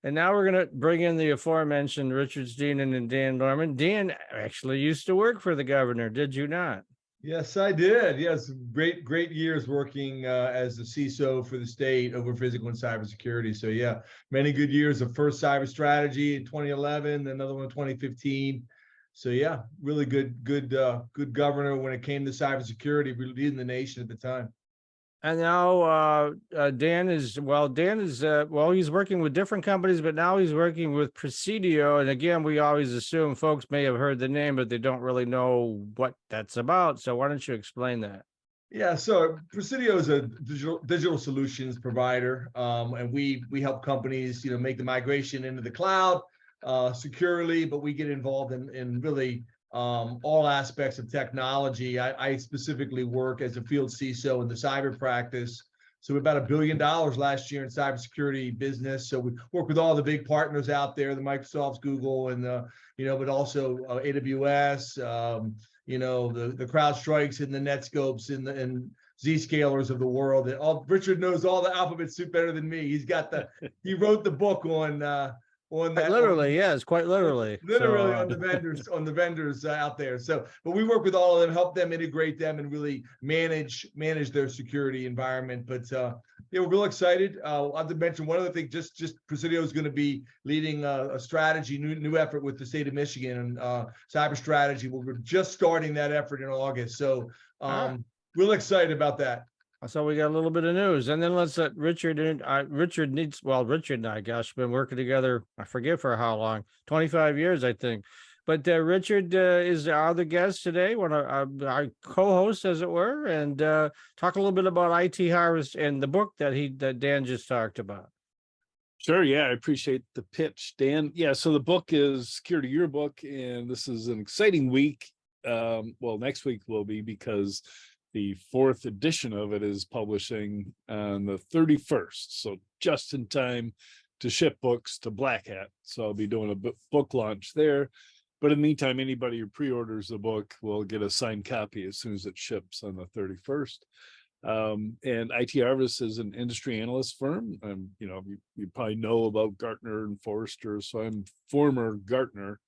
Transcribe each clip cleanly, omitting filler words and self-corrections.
And now we're going to bring in the aforementioned Richard Stiennon and Dan Lohrmann. Dan actually used to work for the governor, did you not? Yes, I did. Yes, great years working as the CISO for the state over physical and cybersecurity. So yeah, many good years. The first cyber strategy in 2011, another one in 2015. So yeah, really good governor when it came to cybersecurity, leading the nation at the time. And now Dan is he's working with different companies, but now he's working with Presidio. And again, we always assume folks may have heard the name, but they don't really know what that's about. So why don't you explain that? Yeah, so Presidio is a digital solutions provider, and we help companies, make the migration into the cloud securely, but we get involved in really all aspects of technology. I specifically work as a field CISO in the cyber practice. So about $1 billion last year in cybersecurity business. So we work with all the big partners out there, the Microsofts, Google, and but also AWS, the CrowdStrikes and the Netscopes and Zscalers of the world. And Richard knows all the alphabet soup better than me. He wrote the book on that. Literally, yes, quite literally. Literally on the vendors out there. So, but we work with all of them, help them integrate them, and really manage their security environment. But we're real excited. I'll have to mention one other thing. Just Presidio is going to be leading a strategy, new effort with the state of Michigan and cyber strategy. We're just starting that effort in August. So, real excited about that. So we got a little bit of news, and then let's let Richard in. Richard and I, gosh, been working together. I forget for how long, 25 years, I think. But Richard is our other guest today, one of our co-hosts, as it were, and talk a little bit about IT Harvest and the book that Dan just talked about. Sure. Yeah, I appreciate the pitch, Dan. Yeah, so the book is Security Yearbook, and this is an exciting week. Next week will be, because the 4th edition of it is publishing on the 31st. So just in time to ship books to Black Hat. So I'll be doing a book launch there. But in the meantime, anybody who pre-orders the book will get a signed copy as soon as it ships on the 31st. And IT Harvest is an industry analyst firm. You probably know about Gartner and Forrester. So I'm former Gartner.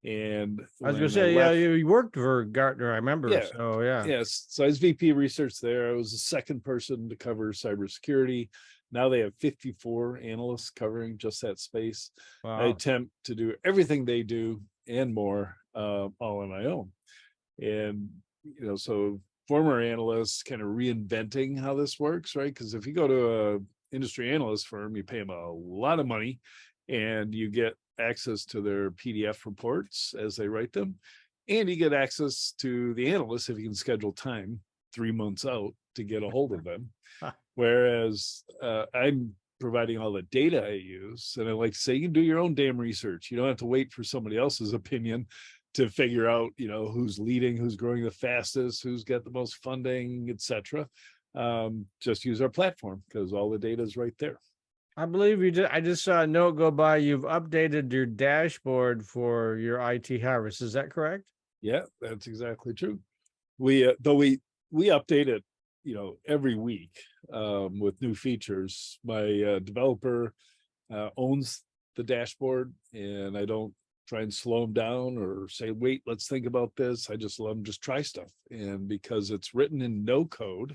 And I was going to say, you worked for Gartner, I remember. Yeah. So, yeah. Yes. So I was VP of research there. I was the second person to cover cybersecurity. Now they have 54 analysts covering just that space. Wow. I attempt to do everything they do and more all on my own. And, so former analysts kind of reinventing how this works, right? Because if you go to an industry analyst firm, you pay them a lot of money and you get access to their PDF reports as they write them. And you get access to the analysts if you can schedule time 3 months out to get a hold of them. Whereas I'm providing all the data I use. And I like to say, you can do your own damn research. You don't have to wait for somebody else's opinion to figure out, who's leading, who's growing the fastest, who's got the most funding, etc. Just use our platform because all the data is right there. I believe you did. I just saw a note go by. You've updated your dashboard for your IT Harvest. Is that correct? Yeah, that's exactly true. We update it, every week with new features. My developer owns the dashboard, and I don't try and slow him down or say, wait, let's think about this. I just let him just try stuff. And because it's written in no code,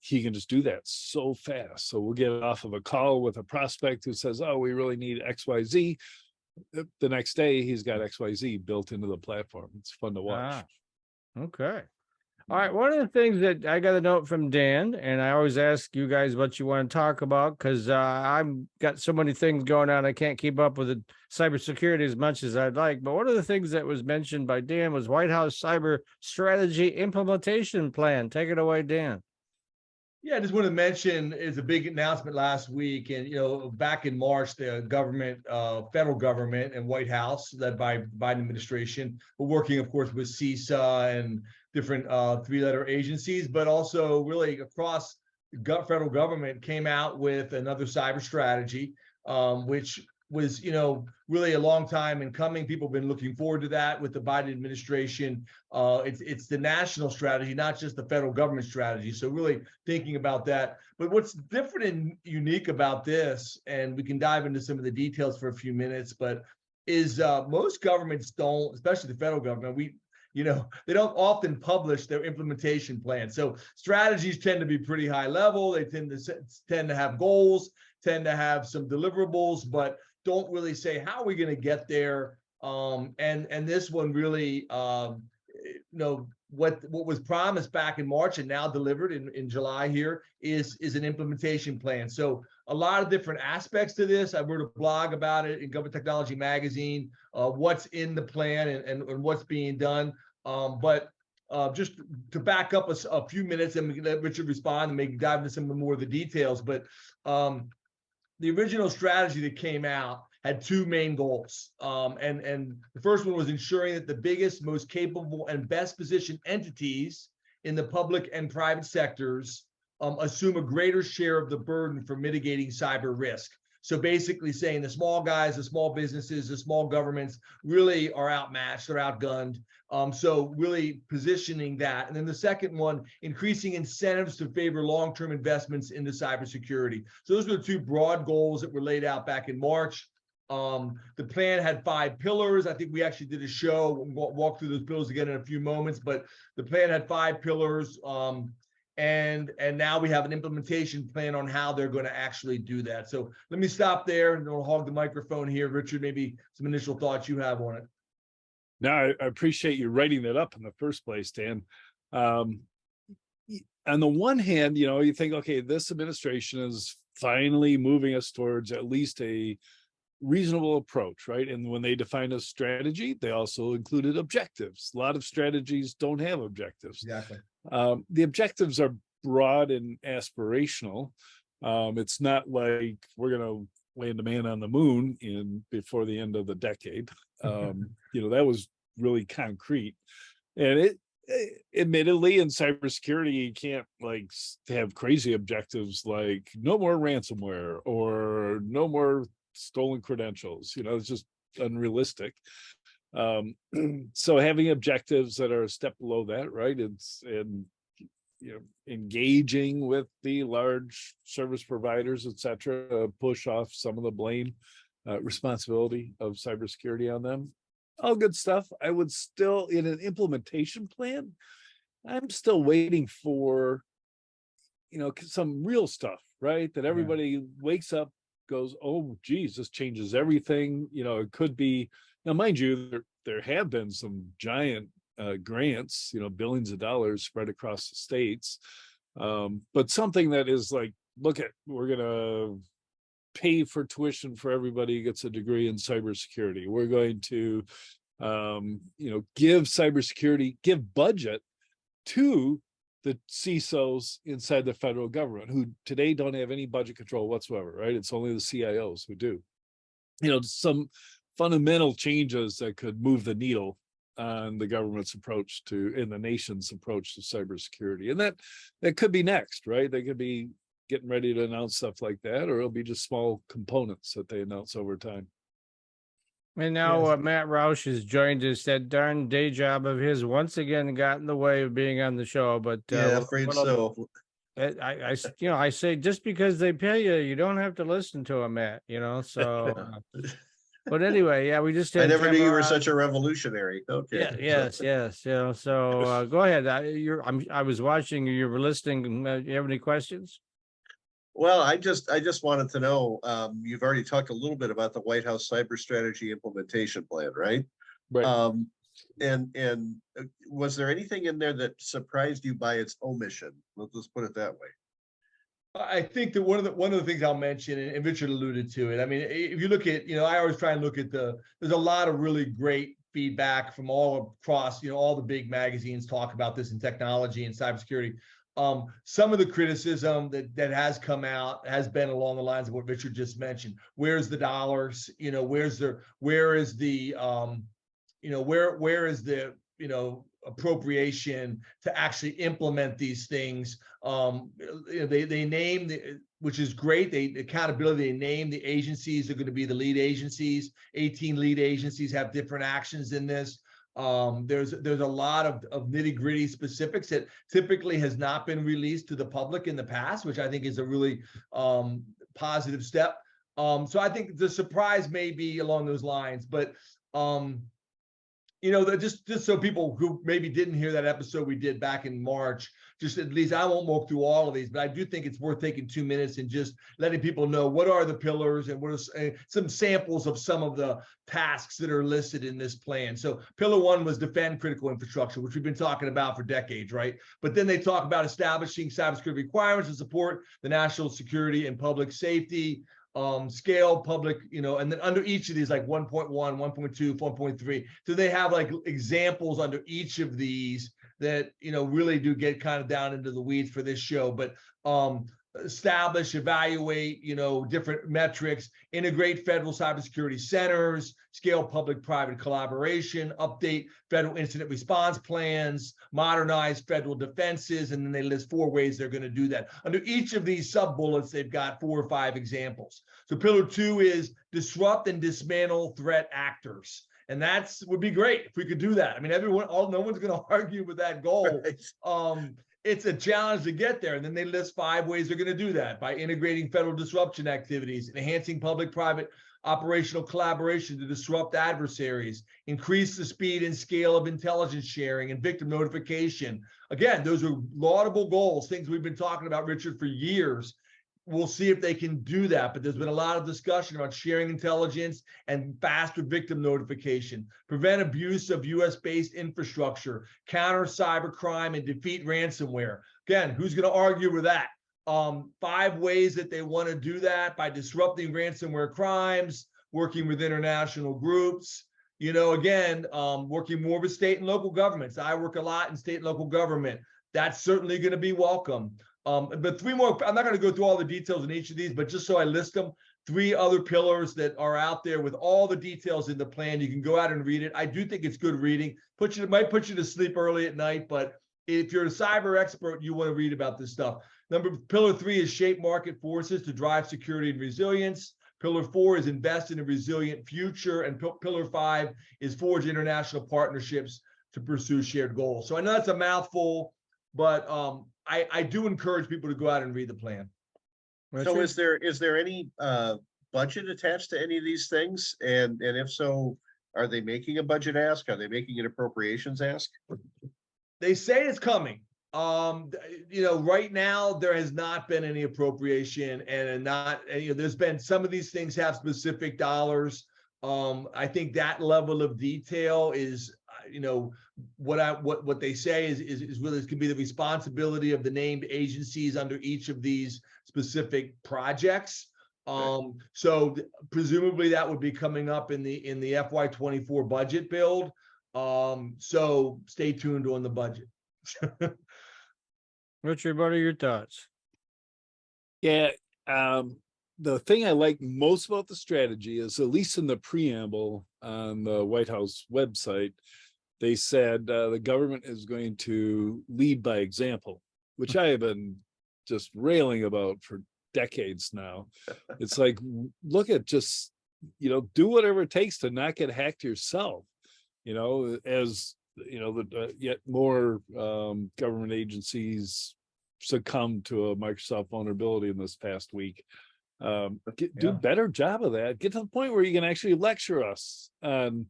he can just do that so fast. So we'll get off of a call with a prospect who says, oh, we really need XYZ. The next day he's got XYZ built into the platform. It's fun to watch. Okay. All right. One of the things that I got a note from Dan, and I always ask you guys what you want to talk about, because I've got so many things going on. I can't keep up with the cybersecurity as much as I'd like. But one of the things that was mentioned by Dan was White House Cyber Strategy Implementation Plan. Take it away, Dan. Yeah, I just want to mention is a big announcement last week, and back in March, the government, federal government, and White House, led by Biden administration, were working, of course, with CISA and different three-letter agencies, but also really across the federal government, came out with another cyber strategy, which was, really a long time in coming. People have been looking forward to that with the Biden administration. It's the national strategy, not just the federal government strategy. So really thinking about that. But what's different and unique about this, and we can dive into some of the details for a few minutes, but is most governments don't, especially the federal government, they don't often publish their implementation plan. So strategies tend to be pretty high level. They tend to have goals, tend to have some deliverables, but don't really say how are we going to get there. And this one really, what was promised back in March and now delivered in July here is an implementation plan. So a lot of different aspects to this. I wrote a blog about it in Government Technology Magazine, what's in the plan and what's being done. But just to back up a few minutes, and we can let Richard respond and maybe dive into some more of the details. But the original strategy that came out had two main goals. And the first one was ensuring that the biggest, most capable, and best positioned entities in the public and private sectors assume a greater share of the burden for mitigating cyber risk. So basically saying the small guys, the small businesses, the small governments really are outmatched, they're outgunned. So really positioning that. And then the second one, increasing incentives to favor long-term investments into cybersecurity. So those were the two broad goals that were laid out back in March. The plan had 5 pillars. I think we actually did a show, we'll walk through those pillars again in a few moments, but the plan had 5 pillars. And now we have an implementation plan on how they're going to actually do that. So let me stop there and we'll hog the microphone here. Richard, maybe some initial thoughts you have on it. No, I appreciate you writing that up in the first place, Dan. On the one hand, you think, okay, this administration is finally moving us towards at least a reasonable approach, right? And when they define a strategy, they also included objectives. A lot of strategies don't have objectives. Exactly. The objectives are broad and aspirational. It's not like we're going to land a man on the moon before the end of the decade. That was really concrete. And admittedly, in cybersecurity, you can't have crazy objectives like no more ransomware or no more stolen credentials. It's just unrealistic. So having objectives that are a step below that, right? Engaging with the large service providers, et cetera, push off some of the blame, responsibility of cybersecurity on them. All good stuff. I would still, in an implementation plan, I'm still waiting for, some real stuff, right? That everybody wakes up, goes, oh, geez, this changes everything. It could be, now, mind you, there have been some giant grants, billions of dollars spread across the states. But something that is like, we're going to pay for tuition for everybody who gets a degree in cybersecurity. We're going to, give budget to the CISOs inside the federal government who today don't have any budget control whatsoever, right? It's only the CIOs who do. Some fundamental changes that could move the needle on the government's approach and the nation's approach to cybersecurity. And that could be next, right? They could be getting ready to announce stuff like that, or it'll be just small components that they announce over time. And now Matt Roush has joined us. That darn day job of his once again got in the way of being on the show. But afraid so. I say just because they pay you, you don't have to listen to him, Matt. So. But anyway, we just had I never knew you were such a revolutionary. Okay. Yes. So go ahead. I was watching. You were listening. You have any questions? Well, I just wanted to know. You've already talked a little bit about the White House cyber strategy implementation plan, right? Right. And was there anything in there that surprised you by its omission? Let's put it that way. I think that one of the things I'll mention, and Richard alluded to it. I mean, if you look at, I always try and look at there's a lot of really great feedback from all across, all the big magazines talk about this in technology and cybersecurity. Some of the criticism that has come out has been along the lines of what Richard just mentioned. Where's the dollars? Where is the appropriation to actually implement these things? They name which is great. Accountability, they name the agencies are going to be the lead agencies. 18 lead agencies have different actions in this. There's a lot of nitty-gritty specifics that typically has not been released to the public in the past, which I think is a really positive step. So I think the surprise may be along those lines, but just so people who maybe didn't hear that episode we did back in March, just at least I won't walk through all of these, but I do think it's worth taking 2 minutes and just letting people know what are the pillars and what are some samples of some of the tasks that are listed in this plan. So pillar 1 was defend critical infrastructure, which we've been talking about for decades, right? But then they talk about establishing cybersecurity requirements to support the national security and public safety, scale public, and then under each of these, like 1.1, 1.2, 4.3. So they have like examples under each of these that, really do get kind of down into the weeds for this show, but establish, evaluate, different metrics, integrate federal cybersecurity centers, scale public-private collaboration, update federal incident response plans, modernize federal defenses, and then they list 4 ways they're going to do that. Under each of these sub-bullets, they've got 4 or 5 examples. So pillar 2 is disrupt and dismantle threat actors. And would be great if we could do that. I mean, no one's going to argue with that goal. Right. It's a challenge to get there. And then they list 5 ways they're going to do that: by integrating federal disruption activities, enhancing public-private operational collaboration to disrupt adversaries, increase the speed and scale of intelligence sharing and victim notification. Again, those are laudable goals, things we've been talking about, Richard, for years. We'll see if they can do that, but there's been a lot of discussion about sharing intelligence and faster victim notification, prevent abuse of US-based infrastructure, counter cybercrime, and defeat ransomware. Again, who's going to argue with that? 5 ways that they want to do that: by disrupting ransomware crimes, working with international groups, working more with state and local governments. I work a lot in state and local government. That's certainly going to be welcome. But 3 more, I'm not going to go through all the details in each of these, but just so I list them, 3 other pillars that are out there with all the details in the plan. You can go out and read it. I do think it's good reading. It might put you to sleep early at night, but if you're a cyber expert, you want to read about this stuff. Pillar 3 is shape market forces to drive security and resilience. Pillar 4 is invest in a resilient future. And pillar 5 is forge international partnerships to pursue shared goals. So I know that's a mouthful, but I do encourage people to go out and read the plan. So is there any budget attached to any of these things? And if so, are they making a budget ask? Are they making an appropriations ask? They say it's coming. Right now there has not been any appropriation, and there's been some of these things have specific dollars. I think that level of detail is, what they say is really, it can be the responsibility of the named agencies under each of these specific projects. So presumably that would be coming up in the FY24 budget build. So stay tuned on the budget. Richard, what are your thoughts? Yeah, the thing I like most about the strategy is, at least in the preamble on the White House website, they said the government is going to lead by example, which I have been just railing about for decades now. It's like, look at just, do whatever it takes to not get hacked yourself, as yet more government agencies succumb to a Microsoft vulnerability in this past week. Do a better job of that. Get to the point where you can actually lecture us on,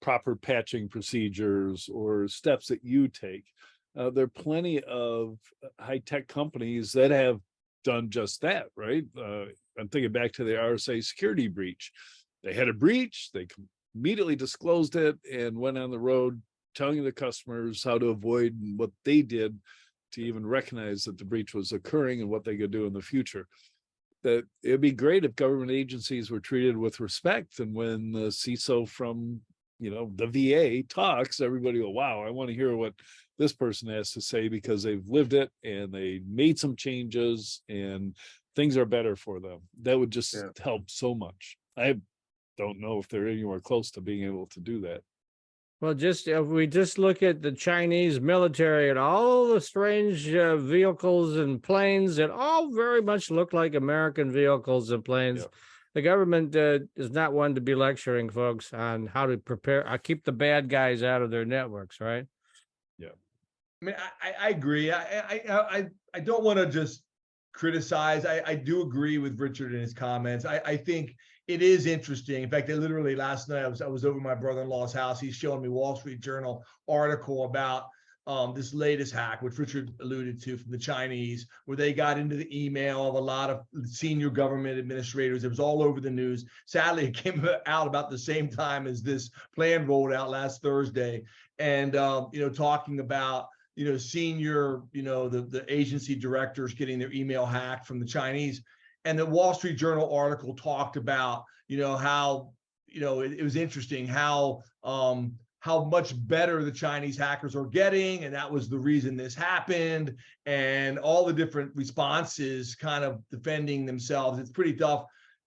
proper patching procedures or steps that you take. There are plenty of high-tech companies that have done just that, right? I'm thinking back to the RSA security breach. They had a breach, they immediately disclosed it and went on the road telling the customers how to avoid what they did to even recognize that the breach was occurring and what they could do in the future. That it'd be great if government agencies were treated with respect, and when the CISO from the VA talks, everybody go, wow, I want to hear what this person has to say, because they've lived it and they made some changes and things are better for them. That would just help so much. I don't know if they're anywhere close to being able to do that. Well, just if we just look at the Chinese military and all the strange vehicles and planes that all very much look like American vehicles and planes. Yeah. The government is not one to be lecturing folks on how to prepare, keep the bad guys out of their networks, right? Yeah. I mean, I agree. I don't want to just criticize. I do agree with Richard in his comments. I think it is interesting. In fact, literally last night I was over my brother-in-law's house. He's showing me Wall Street Journal article about this latest hack, which Richard alluded to, from the Chinese, where they got into the email of a lot of senior government administrators. It was all over the news. Sadly, it came out about the same time as this plan rolled out last Thursday, and talking about senior, the agency directors getting their email hacked from the Chinese. And the Wall Street Journal article talked about, how, it was interesting how much better the Chinese hackers are getting. And that was the reason this happened, and all the different responses kind of defending themselves. It's pretty tough.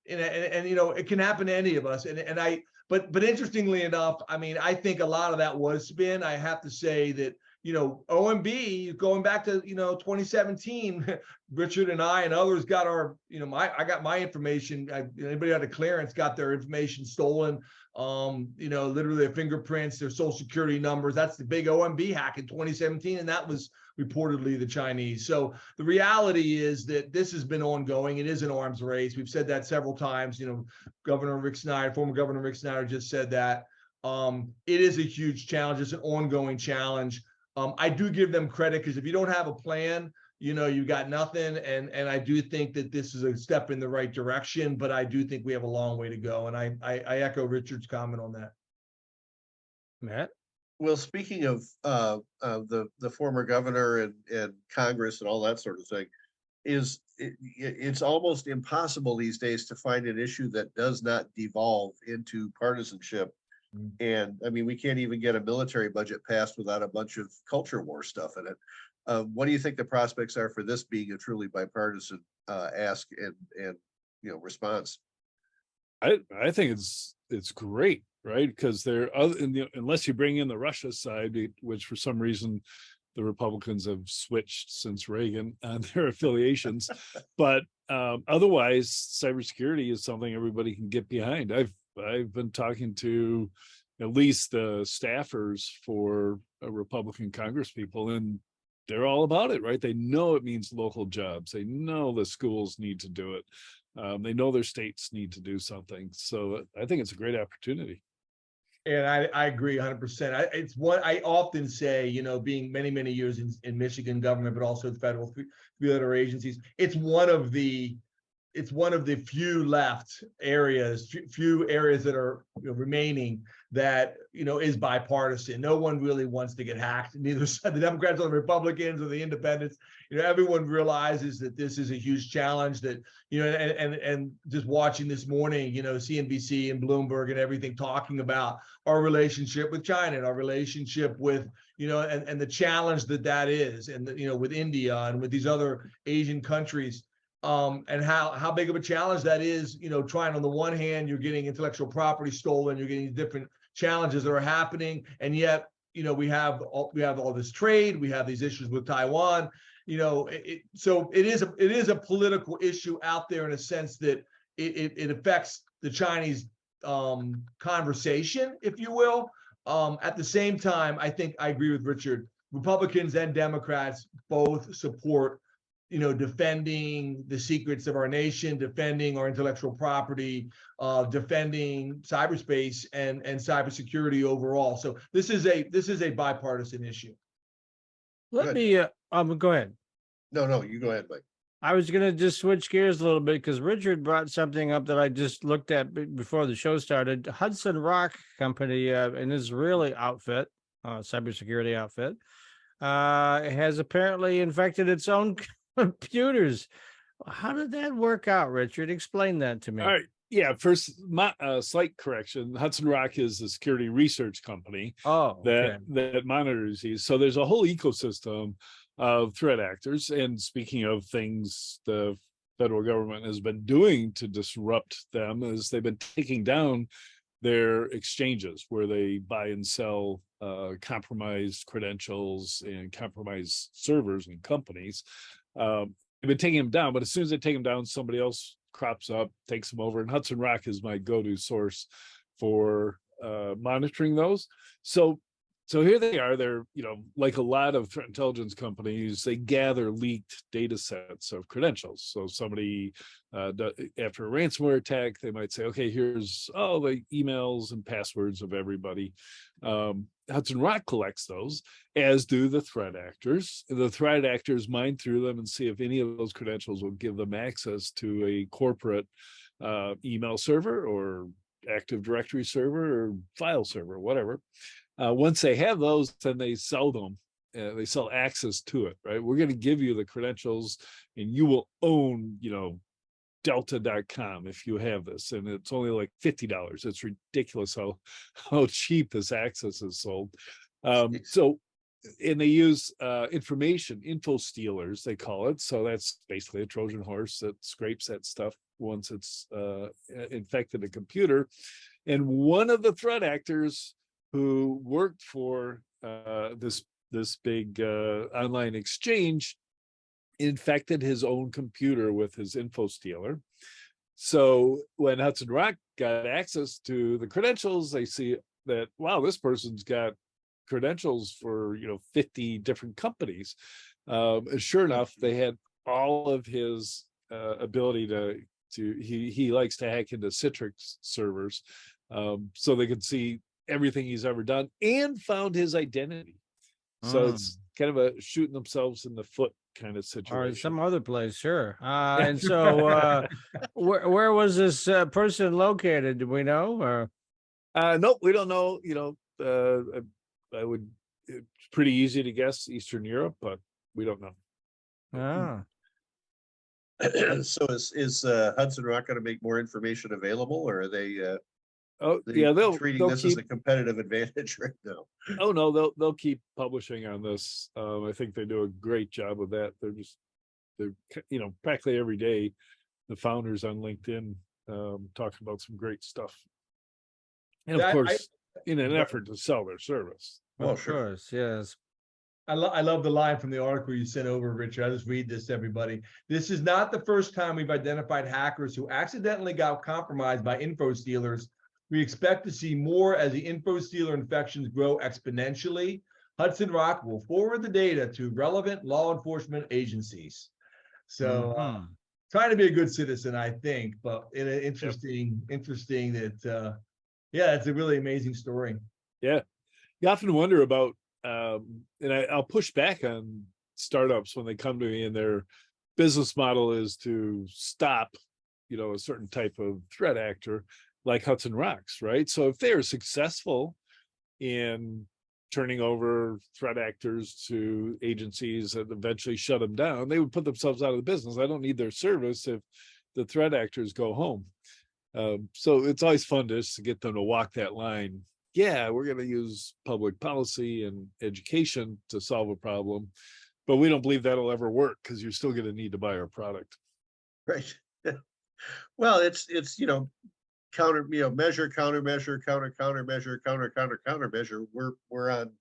And it can happen to any of us. But interestingly enough, I mean, I think a lot of that was spin. I have to say that, OMB, going back to, 2017, Richard and I and others got our, I got my information. Anybody had a clearance got their information stolen. Literally their fingerprints, their social security numbers. That's the big OMB hack in 2017. And that was reportedly the Chinese. So the reality is that this has been ongoing. It is an arms race. We've said that several times. Governor Rick Snyder, former Governor Rick Snyder, just said that. It is a huge challenge. It's an ongoing challenge. I do give them credit, because if you don't have a plan, you got nothing. And I do think that this is a step in the right direction, but I do think we have a long way to go. And I echo Richard's comment on that. Matt? Well, speaking of the former governor and Congress and all that sort of thing, it's almost impossible these days to find an issue that does not devolve into partisanship. And I mean, we can't even get a military budget passed without a bunch of culture war stuff in it. What do you think the prospects are for this being a truly bipartisan ask and response? I think it's great, right? Because unless you bring in the Russia side, which for some reason the Republicans have switched since Reagan on their affiliations, but otherwise, cybersecurity is something everybody can get behind. I've been talking to at least the staffers for Republican Congress people, and they're all about it, right? They know it means local jobs. They know the schools need to do it. They know their states need to do something. So I think it's a great opportunity. And I agree 100%. It's what I often say, being many, many years in Michigan government, but also the federal, three other agencies. It's one of the few left areas, few areas that are remaining that is bipartisan. No one really wants to get hacked. Neither the Democrats or the Republicans or the Independents. Everyone realizes that this is a huge challenge. That and just watching this morning, CNBC and Bloomberg and everything talking about our relationship with China and our relationship with and the challenge that is, and with India and with these other Asian countries. And how big of a challenge that is, trying, on the one hand, you're getting intellectual property stolen, you're getting different challenges that are happening. And yet, we have all this trade, we have these issues with Taiwan, so it is a political issue out there, in a sense that it affects the Chinese conversation, if you will. At the same time, I think I agree with Richard. Republicans and Democrats both support defending the secrets of our nation, defending our intellectual property, defending cyberspace and cybersecurity overall. So this is a bipartisan issue. Let me go ahead. No, you go ahead, Mike. I was going to just switch gears a little bit, because Richard brought something up that I just looked at before the show started. Hudson Rock Company, an Israeli outfit, cybersecurity outfit, has apparently infected its own computers. How did that work out, Richard? Explain that to me. All right. Yeah. First, slight correction. Hudson Rock is a security research company that monitors these. So there's a whole ecosystem of threat actors. And speaking of things the federal government has been doing to disrupt them, is they've been taking down their exchanges where they buy and sell compromised credentials and compromised servers and companies. They've been taking them down, but as soon as they take them down, somebody else crops up, takes them over. And Hudson Rock is my go-to source for monitoring those. So here they are. They're, like a lot of threat intelligence companies, they gather leaked data sets of credentials. So somebody, after a ransomware attack, they might say, okay, here's all the emails and passwords of everybody. Hudson Rock collects those, as do the threat actors. The threat actors mine through them and see if any of those credentials will give them access to a corporate email server or Active Directory server or file server, whatever. Once they have those, then they sell them. They sell access to it, right? We're going to give you the credentials and you will own, delta.com if you have this. And it's only like $50. It's ridiculous how cheap this access is sold. And they use info stealers, they call it. So that's basically a Trojan horse that scrapes that stuff once it's infected a computer. And one of the threat actors who worked for this big online exchange infected his own computer with his info stealer. So when Hudson Rock got access to the credentials, they see that, wow, this person's got credentials for 50 different companies. And sure enough, they had all of his ability to he likes to hack into Citrix servers, so they could see everything he's ever done and found his identity. So it's kind of a shooting themselves in the foot kind of situation. Or some other place, sure. And so where was this person located? Do we know? Or nope, we don't know. I would, it's pretty easy to guess Eastern Europe, but we don't know. So is Hudson Rock going to make more information available, or are they they'll treating this keep, as a competitive advantage right now? Oh no, they'll keep publishing on this. I think they do a great job of that. They're practically every day, the founders on LinkedIn talking about some great stuff, and of course in an effort to sell their service. Of course, yes. I love the line from the article you sent over, Richard. I'll just read this to everybody. This is not the first time we've identified hackers who accidentally got compromised by info stealers. We expect to see more as the info stealer infections grow exponentially. Hudson Rock will forward the data to relevant law enforcement agencies. So trying to be a good citizen, I think, but interesting that, it's a really amazing story. Yeah. You often wonder about, and I'll push back on startups when they come to me and their business model is to stop, a certain type of threat actor like Hudson Rock's, right? So if they're successful in turning over threat actors to agencies that eventually shut them down, they would put themselves out of the business. I don't need their service if the threat actors go home. So it's always fun to get them to walk that line. Yeah, we're going to use public policy and education to solve a problem, but we don't believe that'll ever work because you're still going to need to buy our product. Right. Well, it's measure, countermeasure, countermeasure. We're on,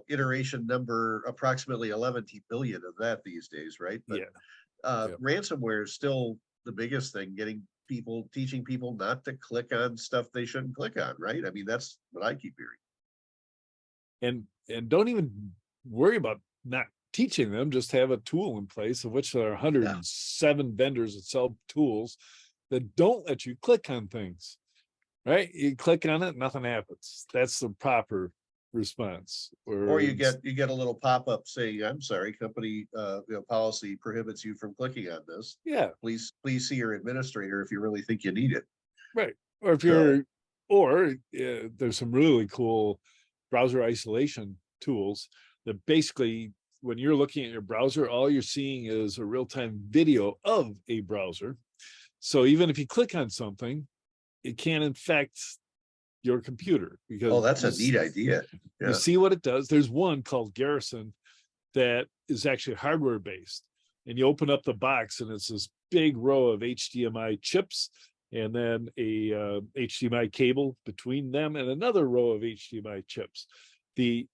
iteration number approximately 11 billion of that these days, right? But ransomware is still the biggest thing, teaching people not to click on stuff they shouldn't click on, right? I mean, that's what I keep hearing. And don't even worry about not teaching them, just have a tool in place, of which there are 107 vendors that sell tools that don't let you click on things, right? You click on it, nothing happens. That's the proper response. Or you get a little pop-up saying, I'm sorry, company policy prohibits you from clicking on this. Yeah. Please see your administrator if you really think you need it. Right. Or if there's some really cool browser isolation tools that basically, when you're looking at your browser, all you're seeing is a real-time video of a browser. So even if you click on something, it can't infect your computer, because that's a neat idea. You see what it does. There's one called Garrison that is actually hardware based, and you open up the box and it's this big row of HDMI chips and then a HDMI cable between them and another row of HDMI chips. The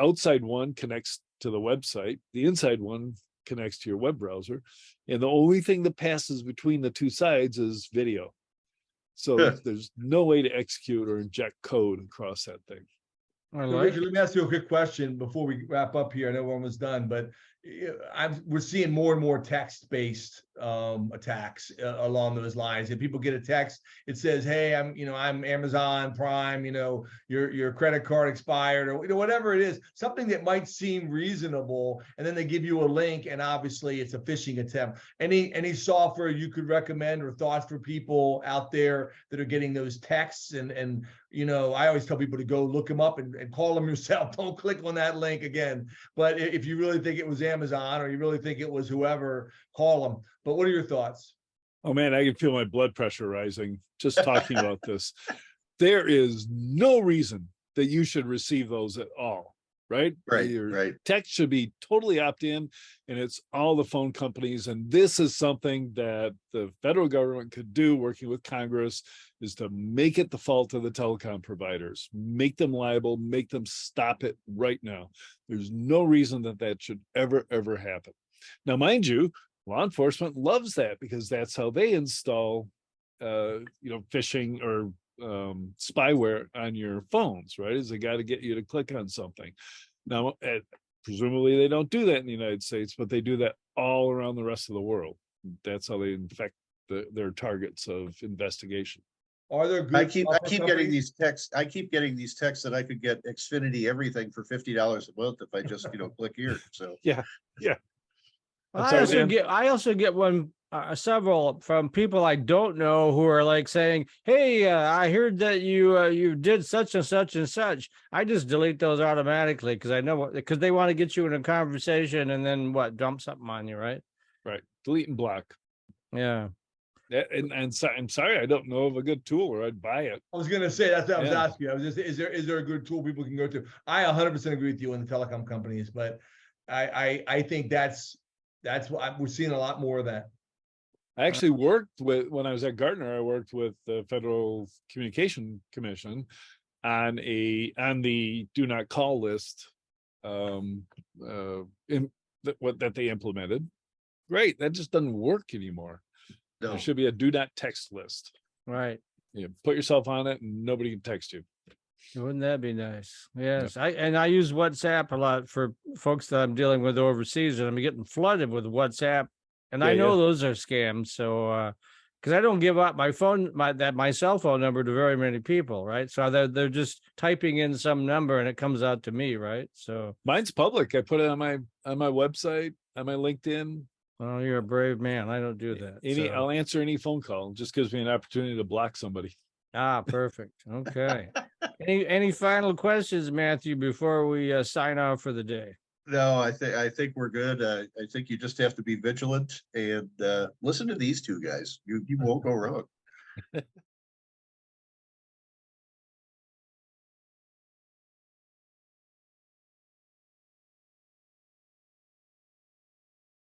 outside one connects to the website, the inside one connects to your web browser, and the only thing that passes between the two sides is video. So there's no way to execute or inject code across that thing. I So like Richard, it. let me ask you a quick question before we wrap up here. I know we're almost done, but we're seeing more and more text-based attacks along those lines. If people get a text, it says, "Hey, I'm Amazon Prime. Your credit card expired," or whatever it is, something that might seem reasonable, and then they give you a link, and obviously it's a phishing attempt. Any software you could recommend or thoughts for people out there that are getting those texts? And I always tell people to go look them up and call them yourself. Don't click on that link again. But if you really think it was Amazon or you really think it was whoever, call them. But what are your thoughts? Oh man, I can feel my blood pressure rising just talking about this. There is no reason that you should receive those at all, right? Right, Your right. text should be totally opt-in, and it's all the phone companies. And this is something that the federal government could do, working with Congress, is to make it the fault of the telecom providers, make them liable, make them stop it right now. There's no reason that should ever happen. Now, mind you, law enforcement loves that because that's how they install, phishing or spyware on your phones, right? Is they got to get you to click on something. Now, presumably they don't do that in the United States, but they do that all around the rest of the world. That's how they infect their targets of investigation. Are there good I keep software getting companies? these texts. I keep getting these texts that I could get Xfinity everything for $50 a month if I just click here. So Yeah. Well, I'm sorry, Dan. I also get one several from people I don't know who are like saying, "Hey, I heard that you did such and such and such." I just delete those automatically because I know because they want to get you in a conversation and then dump something on you, right? Right. Delete and block. Yeah. And so, I'm sorry, I don't know of a good tool, or I'd buy it. I was going to say, that's what I was Yeah. asking you. I was just, is there a good tool people can go to? I 100% agree with you on the telecom companies, but I think that's what we're seeing a lot more of that. I actually worked with, when I was at Gartner, I worked with the Federal Communication Commission on the do not call list that they implemented. Great. That just doesn't work anymore. no. There should be a do not text list. Right. Put yourself on it and nobody can text you. Wouldn't that be nice? Yes. I use WhatsApp a lot for folks that I'm dealing with overseas, and I'm getting flooded with WhatsApp. And I know those are scams. So because I don't give up my phone, my cell phone number to very many people, right? So they're just typing in some number and it comes out to me, right? So mine's public. I put it on my website, on my LinkedIn. Oh, you're a brave man. I don't do that. I'll answer any phone call. It just gives me an opportunity to block somebody. Ah, perfect. Okay. Any final questions, Matthew, before we sign off for the day? No, I think we're good. I think you just have to be vigilant and listen to these two guys. You won't go wrong.